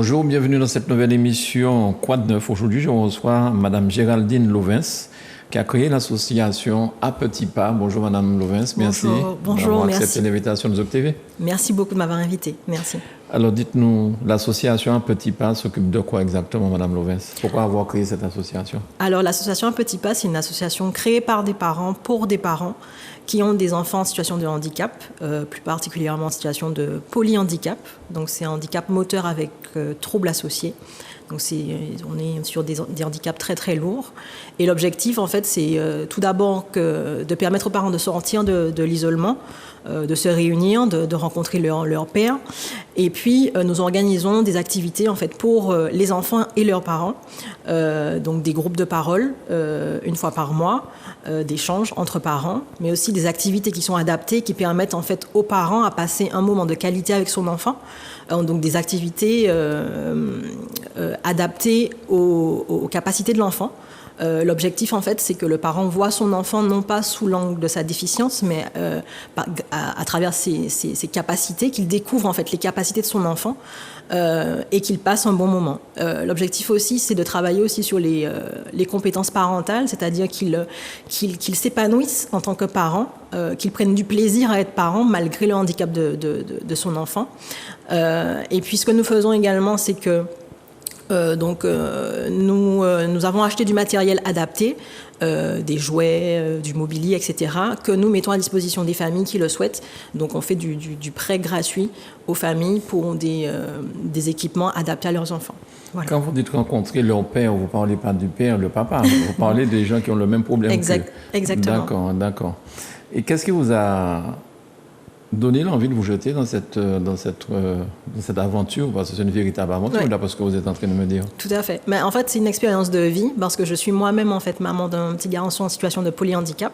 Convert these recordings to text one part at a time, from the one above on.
Bonjour, bienvenue dans cette nouvelle émission Quoi de neuf. Aujourd'hui, je reçois Madame Géraldine Lovens, qui a créé l'association À Petits Pas. Bonjour Madame Lovens, merci d'avoir accepté l'invitation de ZocTV. Merci beaucoup de m'avoir invité, merci. Alors dites-nous, l'association À Petits Pas s'occupe de quoi exactement Madame Lovens? Pourquoi avoir créé cette association? Alors l'association À Petits Pas, c'est une association créée par des parents, pour des parents qui ont des enfants en situation de handicap, plus particulièrement en situation de polyhandicap. Donc c'est un handicap moteur avec troubles associés. Donc on est sur des handicaps très très lourds. Et l'objectif, en fait, c'est tout d'abord de permettre aux parents de sortir de l'isolement, de se réunir, de rencontrer leur père. Et puis, nous organisons des activités, en fait, pour les enfants et leurs parents. Donc des groupes de parole, une fois par mois, d'échanges entre parents, mais aussi des activités qui sont adaptées, qui permettent, en fait, aux parents à passer un moment de qualité avec son enfant. Donc des activités adaptées aux capacités de l'enfant. L'objectif, en fait, c'est que le parent voit son enfant non pas sous l'angle de sa déficience, mais à travers ses capacités, qu'il découvre, en fait, les capacités de son enfant et qu'il passe un bon moment. L'objectif aussi, c'est de travailler aussi sur les compétences parentales, c'est-à-dire qu'il s'épanouisse en tant que parent, qu'il prenne du plaisir à être parent malgré le handicap de son enfant. Et puis, ce que nous faisons également, c'est que nous avons acheté du matériel adapté, des jouets, du mobilier, etc., que nous mettons à disposition des familles qui le souhaitent. Donc on fait du prêt gratuit aux familles pour des équipements adaptés à leurs enfants. Voilà. Quand vous dites rencontrer leur père, vous ne parlez pas du père, le papa, vous parlez des gens qui ont le même problème Exactement. D'accord. Et qu'est-ce qui vous a donné l'envie de vous jeter dans cette aventure, parce que c'est une véritable aventure, oui. D'après ce que vous êtes en train de me dire. Tout à fait. Mais en fait, c'est une expérience de vie, parce que je suis moi-même, en fait, maman d'un petit garçon en situation de polyhandicap,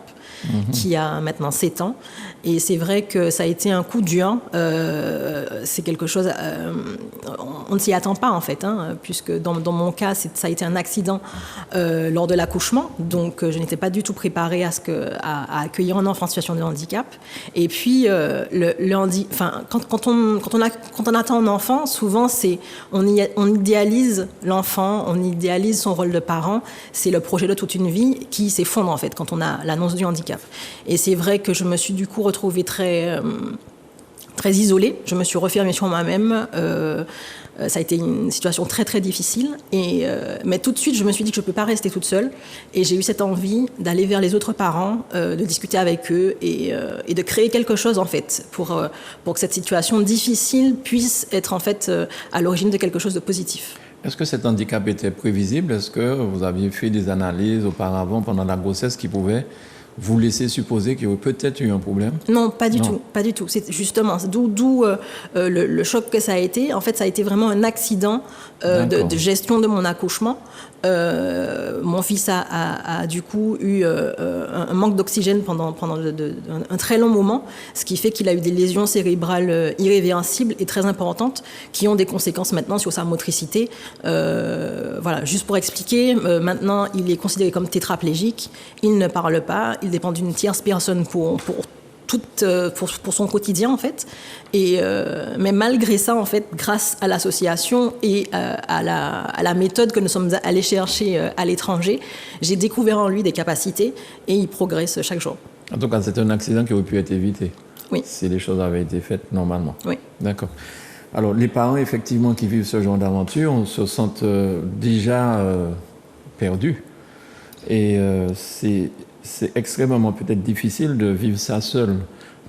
qui a maintenant 7 ans. Et c'est vrai que ça a été un coup dur. C'est quelque chose... on ne s'y attend pas, en fait, puisque dans mon cas, ça a été un accident lors de l'accouchement. Donc, je n'étais pas du tout préparée à accueillir un enfant en situation de handicap. Et puis... quand on attend un enfant, souvent on idéalise l'enfant, on idéalise son rôle de parent. C'est le projet de toute une vie qui s'effondre en fait quand on a l'annonce du handicap. Et c'est vrai que je me suis du coup retrouvée très isolée. Je me suis refermée sur moi-même. Ça a été une situation très très difficile. Mais tout de suite, je me suis dit que je ne peux pas rester toute seule. Et j'ai eu cette envie d'aller vers les autres parents, de discuter avec eux et de créer quelque chose en fait pour que cette situation difficile puisse être en fait à l'origine de quelque chose de positif. Est-ce que cet handicap était prévisible? Est-ce que vous aviez fait des analyses auparavant pendant la grossesse qui pouvaient vous laisser supposer qu'il y aurait peut-être eu un problème? Non, pas du tout. C'est justement d'où le choc que ça a été. En fait, ça a été vraiment un accident de gestion de mon accouchement. Mon fils a du coup eu un manque d'oxygène pendant un très long moment, ce qui fait qu'il a eu des lésions cérébrales irréversibles et très importantes qui ont des conséquences maintenant sur sa motricité. Voilà, juste pour expliquer, maintenant il est considéré comme tétraplégique, il ne parle pas, il dépend d'une tierce personne pour son quotidien en fait. Mais malgré ça en fait, grâce à l'association et à la méthode que nous sommes allés chercher à l'étranger, j'ai découvert en lui des capacités et il progresse chaque jour. En tout cas, c'est un accident qui aurait pu être évité. Oui. Si les choses avaient été faites normalement. Oui. D'accord. Alors, les parents, effectivement, qui vivent ce genre d'aventure, se sentent déjà perdus. Et c'est extrêmement peut-être difficile de vivre ça seul.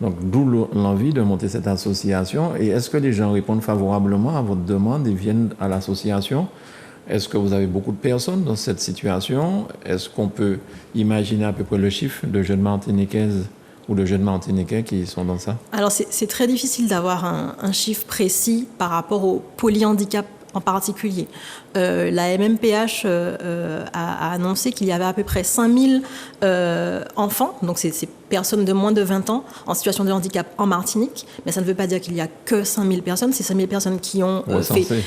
Donc, d'où l'envie de monter cette association. Et est-ce que les gens répondent favorablement à votre demande et viennent à l'association? Est-ce que vous avez beaucoup de personnes dans cette situation? Est-ce qu'on peut imaginer à peu près le chiffre de jeunes Martiniquaises ou de jeunes Martiniquais qui sont dans ça? Alors, c'est très difficile d'avoir un chiffre précis par rapport au polyhandicap en particulier. La MMPH a annoncé qu'il y avait à peu près 5000 enfants, donc c'est personnes de moins de 20 ans en situation de handicap en Martinique, mais ça ne veut pas dire qu'il n'y a que 5000 personnes, c'est 5000 personnes qui ont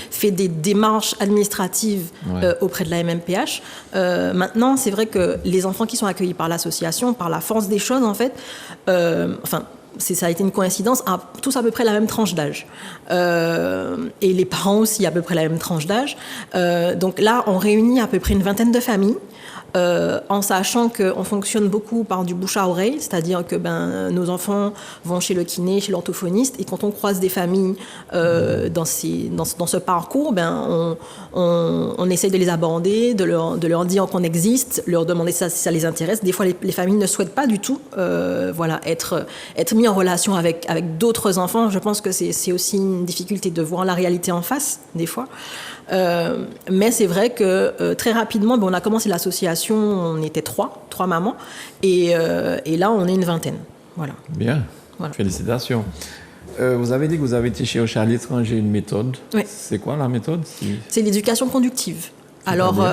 fait des démarches administratives auprès de la MMPH. Maintenant, c'est vrai que les enfants qui sont accueillis par l'association, par la force des choses, en fait, ça a été une coïncidence, tous à peu près la même tranche d'âge. Et les parents aussi à peu près la même tranche d'âge. Donc là, on réunit à peu près une vingtaine de familles. En sachant qu'on fonctionne beaucoup par du bouche à oreille, c'est-à-dire que nos enfants vont chez le kiné, chez l'orthophoniste, et quand on croise des familles dans ce parcours, on essaye de les aborder, de leur dire qu'on existe, leur demander si ça les intéresse. Des fois, les familles ne souhaitent pas du tout être mis en relation avec d'autres enfants. Je pense que c'est aussi une difficulté de voir la réalité en face, des fois. Mais c'est vrai que très rapidement, on a commencé l'association, on était trois mamans, et là on est une vingtaine. Voilà. Bien, voilà. Félicitations. Vous avez dit que vous avez été chez Ocha à l'étranger une méthode. Oui. C'est quoi la méthode? C'est l'éducation conductive. Alors,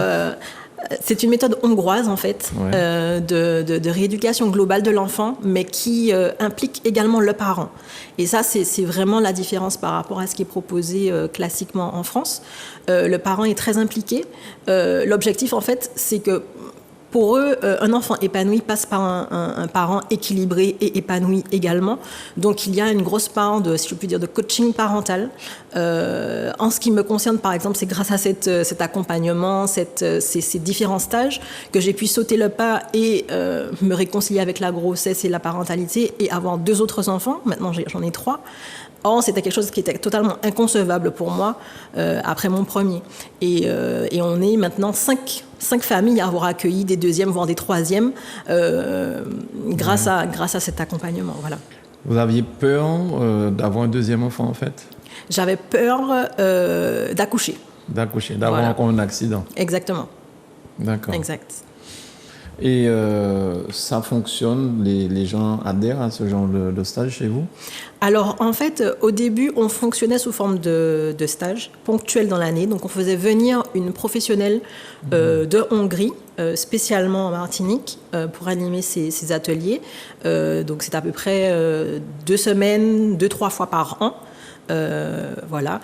c'est une méthode hongroise, en fait, de rééducation globale de l'enfant, mais qui implique également le parent. Et ça, c'est vraiment la différence par rapport à ce qui est proposé classiquement en France. Le parent est très impliqué. L'objectif, en fait, c'est que pour eux, un enfant épanoui passe par un parent équilibré et épanoui également. Donc, il y a une grosse part si je puis dire, de coaching parental. En ce qui me concerne, par exemple, c'est grâce à cet accompagnement, ces différents stages, que j'ai pu sauter le pas et me réconcilier avec la grossesse et la parentalité et avoir 2 autres enfants. Maintenant, j'en ai 3. Or, c'était quelque chose qui était totalement inconcevable pour moi après mon premier. Et on est maintenant 5 familles à avoir accueilli des 2e, voire des 3e, grâce à cet accompagnement. Voilà. Vous aviez peur d'avoir un 2e enfant, en fait? J'avais peur d'accoucher. D'avoir encore un accident. Exactement. D'accord. Exact. Et ça fonctionne, les gens adhèrent à ce genre de stage chez vous? Alors, en fait, au début, on fonctionnait sous forme de stage ponctuel dans l'année. Donc, on faisait venir une professionnelle de Hongrie, spécialement en Martinique, pour animer ces ateliers. Donc, c'est à peu près 2 semaines, 2-3 fois par an. Voilà.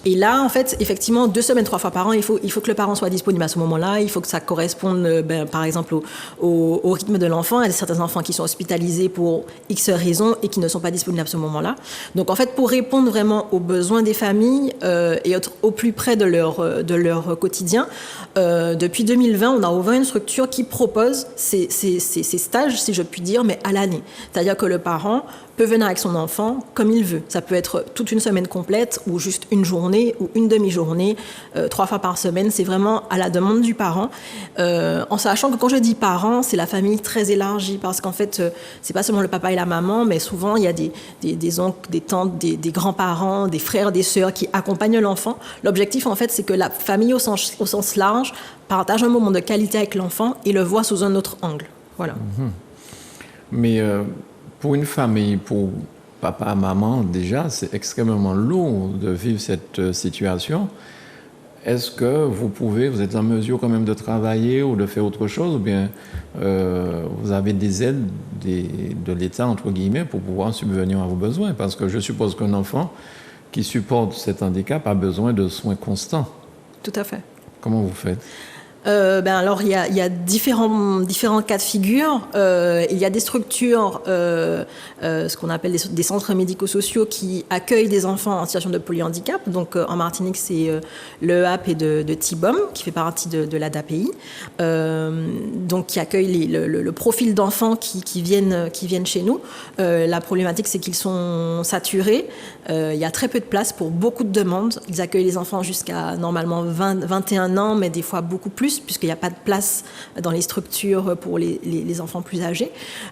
Et là, en fait, effectivement, 2 semaines, 3 fois par an, il faut que le parent soit disponible à ce moment-là. Il faut que ça corresponde, par exemple, au rythme de l'enfant. Il y a certains enfants qui sont hospitalisés pour X raisons et qui ne sont pas disponibles à ce moment-là. Donc, en fait, pour répondre vraiment aux besoins des familles et être au plus près de leur quotidien, depuis 2020, on a ouvert une structure qui propose ces stages, si je puis dire, mais à l'année. C'est-à-dire que le parent peut venir avec son enfant comme il veut. Ça peut être toute une semaine complète ou juste une journée ou une demi-journée, 3 fois par semaine. C'est vraiment à la demande du parent. En sachant que quand je dis parent, c'est la famille très élargie parce qu'en fait, c'est pas seulement le papa et la maman, mais souvent il y a des oncles, des tantes, des grands-parents, des frères, des sœurs qui accompagnent l'enfant. L'objectif, en fait, c'est que la famille au sens large partage un moment de qualité avec l'enfant et le voit sous un autre angle. Voilà. Mais pour une famille, pour papa, maman, déjà, c'est extrêmement lourd de vivre cette situation. Est-ce que vous êtes en mesure quand même de travailler ou de faire autre chose, ou bien vous avez des aides de l'État, entre guillemets, pour pouvoir subvenir à vos besoins? Parce que je suppose qu'un enfant qui supporte cet handicap a besoin de soins constants. Tout à fait. Comment vous faites? Alors, il y a différents cas de figure. Il y a des structures, ce qu'on appelle des centres médico-sociaux qui accueillent des enfants en situation de polyhandicap. Donc, en Martinique, c'est l'EAP et de Tibom, qui fait partie de l'ADAPI. Donc, qui accueille le profil d'enfants qui viennent chez nous. La problématique, c'est qu'ils sont saturés. Il y a très peu de place pour beaucoup de demandes. Ils accueillent les enfants jusqu'à, normalement, 21 ans, mais des fois beaucoup plus, puisqu'il n'y a pas de place dans les structures pour les enfants plus âgés.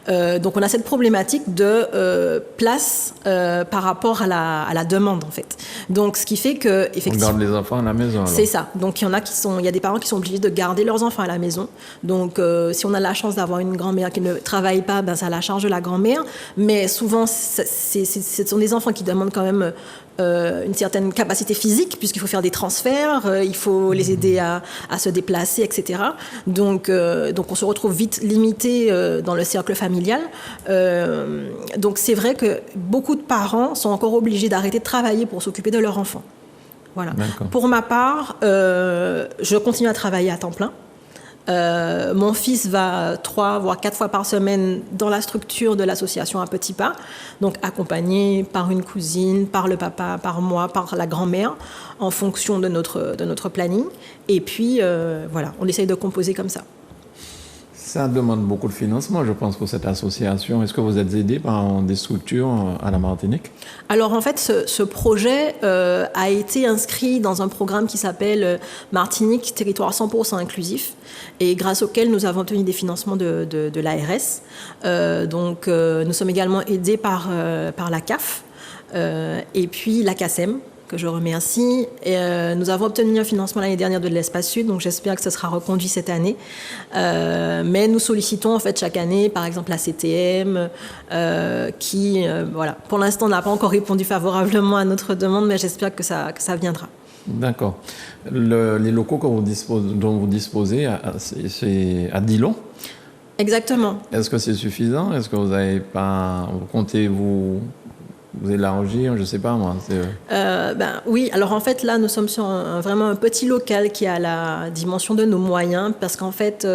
Donc on a cette problématique de place par rapport à la demande, en fait. Donc ce qui fait que, effectivement, on garde les enfants à la maison. Alors. C'est ça. Donc il y a des parents qui sont obligés de garder leurs enfants à la maison. Donc si on a la chance d'avoir une grand-mère qui ne travaille pas, c'est à la charge de la grand-mère. Mais souvent, ce sont des enfants qui demandent quand même une certaine capacité physique, puisqu'il faut faire des transferts, il faut les aider à se déplacer, etc. Donc on se retrouve vite limité dans le cercle familial. Donc c'est vrai que beaucoup de parents sont encore obligés d'arrêter de travailler pour s'occuper de leur enfant. Voilà. Pour ma part, je continue à travailler à temps plein. Mon fils va 3 voire 4 fois par semaine dans la structure de l'association à petits pas, donc accompagné par une cousine, par le papa, par moi, par la grand-mère, en fonction de notre planning. Et puis, voilà, on essaye de composer comme ça. Ça demande beaucoup de financement, je pense, pour cette association. Est-ce que vous êtes aidé par des structures à la Martinique? Alors en fait, ce projet a été inscrit dans un programme qui s'appelle Martinique Territoire 100% inclusif, et grâce auquel nous avons obtenu des financements de l'ARS. Donc nous sommes également aidés par la CAF et puis la CACEM, que je remercie. Et, nous avons obtenu un financement l'année dernière de l'Espace Sud, donc j'espère que ce sera reconduit cette année. Mais nous sollicitons en fait chaque année, par exemple la CTM, qui, voilà, pour l'instant n'a pas encore répondu favorablement à notre demande, mais j'espère que ça viendra. D'accord. Les locaux dont vous disposez, c'est à Dillon? Exactement. Est-ce que c'est suffisant? Est-ce que vous comptez vous élargir? Je ne sais pas moi. Oui, alors en fait là nous sommes sur vraiment un petit local qui a la dimension de nos moyens, parce qu'en fait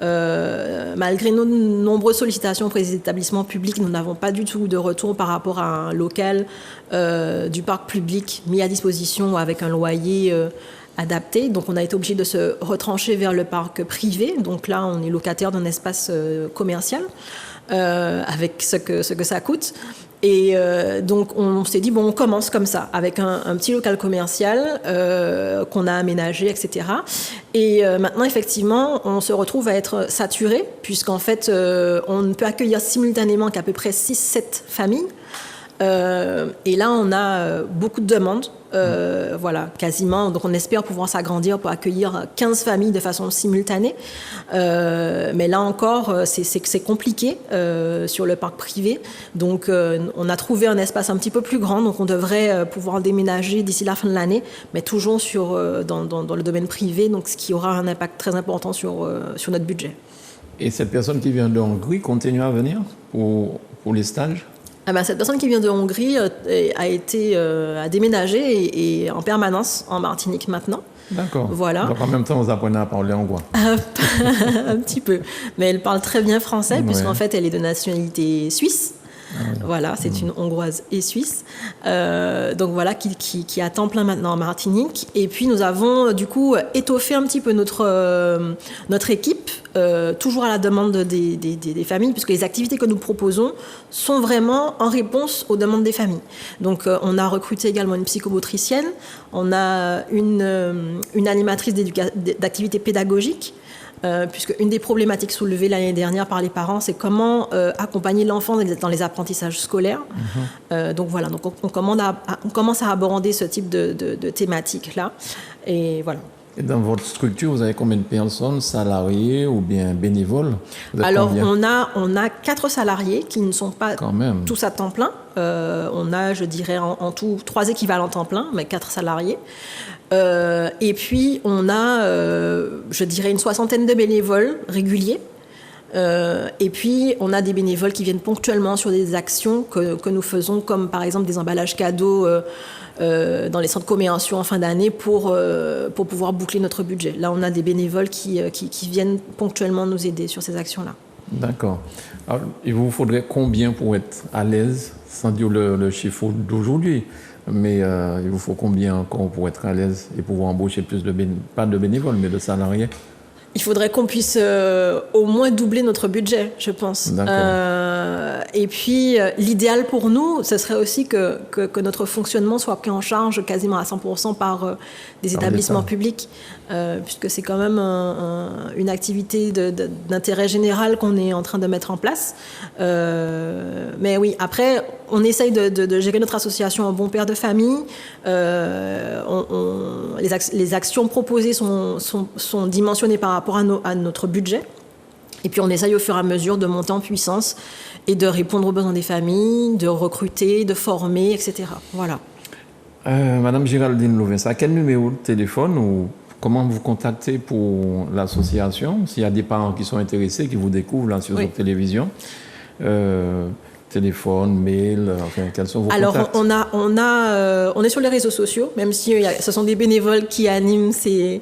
malgré nos nombreuses sollicitations auprès des établissements publics, nous n'avons pas du tout de retour par rapport à un local du parc public mis à disposition avec un loyer adapté. Donc on a été obligé de se retrancher vers le parc privé. Donc là on est locataire d'un espace commercial avec ce que ça coûte. Et donc on s'est dit, bon, on commence comme ça, avec un petit local commercial qu'on a aménagé, etc. Et maintenant, effectivement, on se retrouve à être saturé, puisqu'en fait, on ne peut accueillir simultanément qu'à peu près 6-7 familles. Et là, on a beaucoup de demandes, voilà, quasiment. Donc, on espère pouvoir s'agrandir pour accueillir 15 familles de façon simultanée. Mais là encore, c'est compliqué sur le parc privé. Donc, on a trouvé un espace un petit peu plus grand. Donc, on devrait pouvoir déménager d'ici la fin de l'année, mais toujours dans le domaine privé. Donc, ce qui aura un impact très important sur notre budget. Et cette personne qui vient de Hongrie continue à venir pour les stages? Cette personne qui vient de Hongrie a déménagé et en permanence en Martinique maintenant. D'accord. Voilà. Donc en même temps, vous apprenez à parler hongrois. Un petit peu. Mais elle parle très bien français, puisqu'en fait, elle est de nationalité suisse. Ah oui. Voilà, c'est une Hongroise et Suisse. Donc voilà, qui est à temps plein maintenant en Martinique. Et puis nous avons du coup étoffé un petit peu notre équipe, toujours à la demande des familles, puisque les activités que nous proposons sont vraiment en réponse aux demandes des familles. Donc on a recruté également une psychomotricienne, on a une animatrice d'activités pédagogiques, puisque une des problématiques soulevées l'année dernière par les parents, c'est comment accompagner l'enfant dans les apprentissages scolaires. Donc voilà, donc on commence à aborder ce type de thématique-là. Et voilà. Et dans votre structure, vous avez combien de personnes, salariés ou bien bénévoles? Alors, on a 4 salariés qui ne sont pas tous à temps plein. On a, je dirais, en tout 3 équivalents temps plein, mais 4 salariés. Et puis, on a, je dirais, une 60aine de bénévoles réguliers. Et puis, on a des bénévoles qui viennent ponctuellement sur des actions que nous faisons, comme par exemple des emballages cadeaux dans les centres commerciaux en fin d'année pour pouvoir boucler notre budget. Là, on a des bénévoles qui viennent ponctuellement nous aider sur ces actions-là. D'accord. Alors, il vous faudrait combien pour être à l'aise, sans dire le chiffre d'aujourd'hui, mais il vous faut combien encore pour être à l'aise et pouvoir embaucher plus pas de bénévoles, mais de salariés? Il faudrait qu'on puisse au moins doubler notre budget, je pense. Et puis, l'idéal pour nous, ce serait aussi que notre fonctionnement soit pris en charge quasiment à 100% par des établissements publics, puisque c'est quand même une activité d'intérêt général qu'on est en train de mettre en place. Mais oui, après, on essaye de gérer notre association en bon père de famille. Les actions proposées sont dimensionnées par rapport à notre budget. Et puis on essaye au fur et à mesure de monter en puissance et de répondre aux besoins des familles, de recruter, de former, etc. Voilà. Madame Géraldine Louvens, à quel numéro de téléphone ou comment vous contactez pour l'association? S'il y a des parents qui sont intéressés, qui vous découvrent là sur votre télévision, téléphone, mail, enfin, quels sont vos Alors, contacts? on est sur les réseaux sociaux, même si ce sont des bénévoles qui animent ces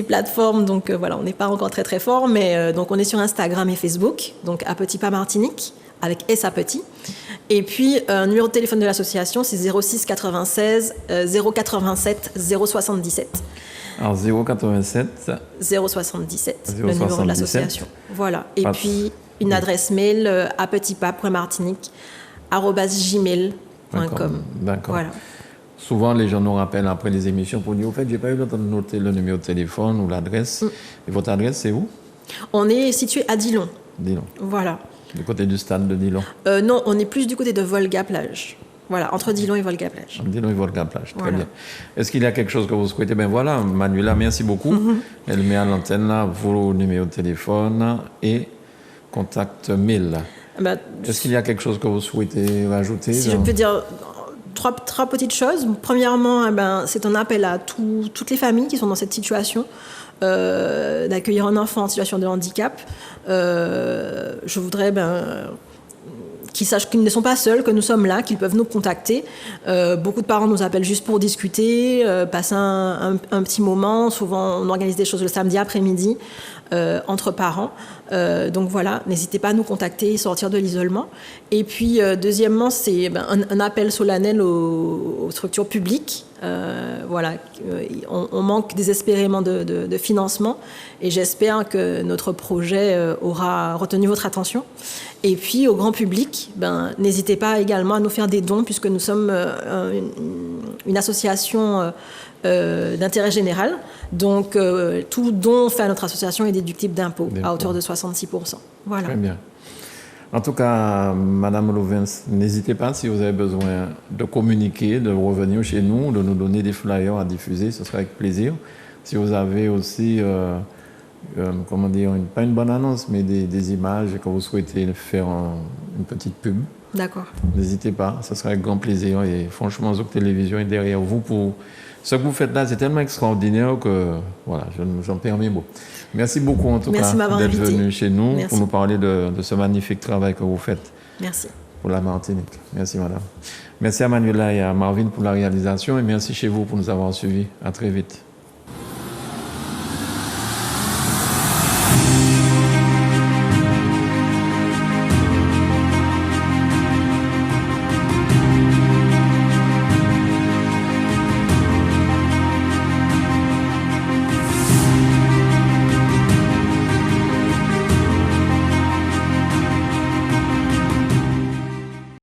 plateformes. Donc, voilà, on n'est pas encore très, très fort. Mais donc, on est sur Instagram et Facebook, donc à Petit Pas Martinique, avec S à petit. Et puis, numéro de téléphone de l'association, c'est 06 96 087 077. Alors, 087 077, le numéro de l'association. Voilà. Et puis, une adresse mail à petitpas.martinique@gmail.com. D'accord. Voilà. Souvent, les gens nous rappellent après les émissions pour dire, au fait, j'ai pas eu le temps de noter le numéro de téléphone ou l'adresse. Et votre adresse, c'est où? On est situé à Dillon. Dillon. Voilà. Du côté du stade de Dillon. Non, on est plus du côté de Volga-Plage. Voilà, entre Dillon et Volga-Plage. Dillon et Volga-Plage, très Voilà. bien. Est-ce qu'il y a quelque chose que vous souhaitez? Ben voilà, Manuela, merci beaucoup. Elle met à l'antenne là vos numéros de téléphone et contact mail. Ben, Est-ce qu'il y a quelque chose que vous souhaitez rajouter? si je peux dire trois petites choses. Premièrement, c'est un appel à toutes les familles qui sont dans cette situation, d'accueillir un enfant en situation de handicap. Je voudrais qu'ils sachent qu'ils ne sont pas seuls, que nous sommes là, qu'ils peuvent nous contacter. Beaucoup de parents nous appellent juste pour discuter, passer un petit moment. Souvent, on organise des choses le samedi après-midi entre parents. Donc voilà, n'hésitez pas à nous contacter et sortir de l'isolement. Et puis, deuxièmement, c'est un appel solennel aux structures publiques. Voilà, on manque désespérément de financement et j'espère que notre projet aura retenu votre attention. Et puis au grand public, n'hésitez pas également à nous faire des dons puisque nous sommes une association d'intérêt général. Donc tout don fait à notre association est déductible d'impôt à hauteur de 66%. Voilà. Très bien. En tout cas, Madame Louvens, n'hésitez pas si vous avez besoin de communiquer, de revenir chez nous, de nous donner des flyers à diffuser, ce sera avec plaisir. Si vous avez aussi, comment dire, pas une bonne annonce, mais des images et que vous souhaitez faire une petite pub, D'accord. n'hésitez pas, ce sera avec grand plaisir. Et franchement, Zouk Télévision est derrière vous pour... Ce que vous faites là, c'est tellement extraordinaire que, voilà, j'en perds mes mots. Merci beaucoup en tout cas d'être venu chez nous pour nous parler de ce magnifique travail que vous faites. Merci. Pour la Martinique. Merci madame. Merci à Manuela et à Marvin pour la réalisation et merci chez vous pour nous avoir suivis. À très vite.